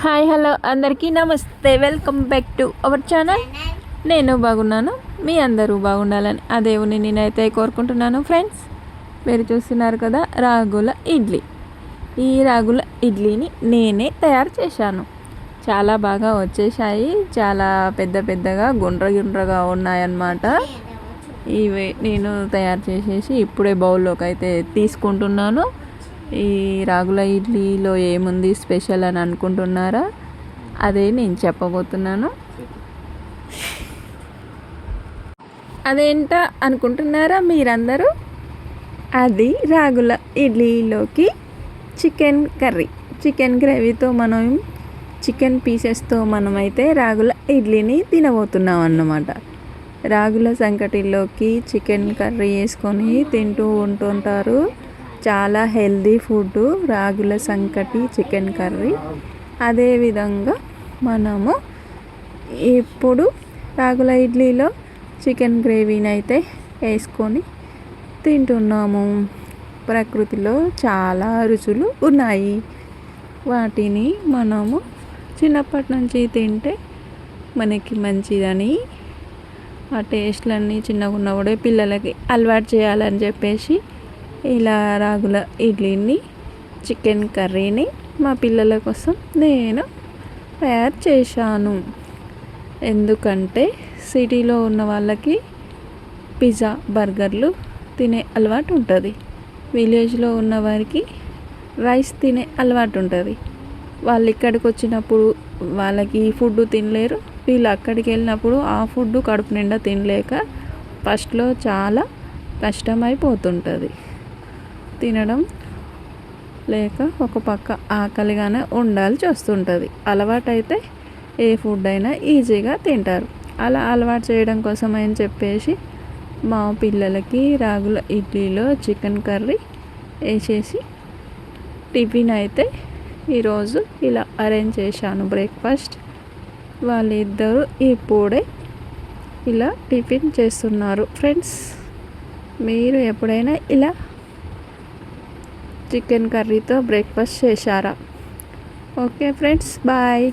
Hi hello అందరికీ నమస్తే. Welcome back to our channel. నేను బాగున్నాను, మీ అందరూ బాగుండాలని ఆ దేవుని నేనైతే కోరుకుంటున్నాను. ఫ్రెండ్స్, మీరు చూస్తున్నారు కదా రాగుల ఇడ్లీ. ఈ రాగుల ఇడ్లీని నేనే తయారు చేశాను. చాలా బాగా వచ్చేసాయి. చాలా పెద్ద పెద్దగా గుండ్రగా ఉన్నాయన్నమాట. ఇవి నేను తయారు చేసేసి ఇప్పుడే బౌల్లోకి అయితే తీసుకుంటున్నాను. ఈ రాగుల ఇడ్లీలో ఏముంది స్పెషల్ అని అనుకుంటున్నారా? అదే నేను చెప్పబోతున్నాను. అదేంటా అనుకుంటున్నారా మీరందరూ? అది రాగుల ఇడ్లీలోకి చికెన్ కర్రీ, చికెన్ గ్రేవీతో చికెన్ పీసెస్తో మనమైతే రాగుల ఇడ్లీని తినబోతున్నాం అన్నమాట. రాగుల సంకటిలోకి చికెన్ కర్రీ వేసుకొని తింటూ ఉంటుంటారు. చాలా హెల్దీ ఫుడ్ రాగుల సంకటి, చికెన్ కర్రీ. అదేవిధంగా మనము ఇప్పుడు రాగుల ఇడ్లీలో చికెన్ గ్రేవీని అయితే వేసుకొని తింటున్నాము. ప్రకృతిలో చాలా రుచులు ఉన్నాయి. వాటిని మనము చిన్నప్పటి నుంచి తింటే మనకి మంచిదని, ఆ టేస్ట్లన్నీ చిన్నగా ఉన్నప్పుడే పిల్లలకి అలవాటు చేయాలని చెప్పేసి ఇలా రాగుల ఇడ్లీని, చికెన్ కర్రీని మా పిల్లల కోసం నేను తయారు చేశాను. ఎందుకంటే సిటీలో ఉన్న వాళ్ళకి పిజ్జా, బర్గర్లు తినే అలవాటు ఉంటుంది. విలేజ్లో ఉన్న వారికి రైస్ తినే అలవాటు ఉంటుంది. వాళ్ళు ఇక్కడికి వచ్చినప్పుడు వాళ్ళకి ఈ ఫుడ్ తినలేరు. వీళ్ళు అక్కడికి వెళ్ళినప్పుడు ఆ ఫుడ్ కడుపు నిండా తినలేక ఫస్ట్లో చాలా కష్టమైపోతుంటుంది. తినడం లేక ఒక పక్క ఆకలిగానే ఉండాల్సి వస్తుంటుంది. అలవాటైతే ఏ ఫుడ్ అయినా ఈజీగా తింటారు. అలా అలవాటు చేయడం కోసం అని చెప్పేసి మా పిల్లలకి రాగుల ఇడ్లీలో చికెన్ కర్రీ వేసేసి టిఫిన్ అయితే ఈరోజు ఇలా అరేంజ్ చేశాను. బ్రేక్ఫాస్ట్ వాళ్ళిద్దరూ ఇప్పుడే ఇలా టిఫిన్ చేస్తున్నారు. ఫ్రెండ్స్, మీరు ఎప్పుడైనా ఇలా చికెన్ కర్రీతో బ్రేక్ఫాస్ట్ చేశారా? Okay friends, bye.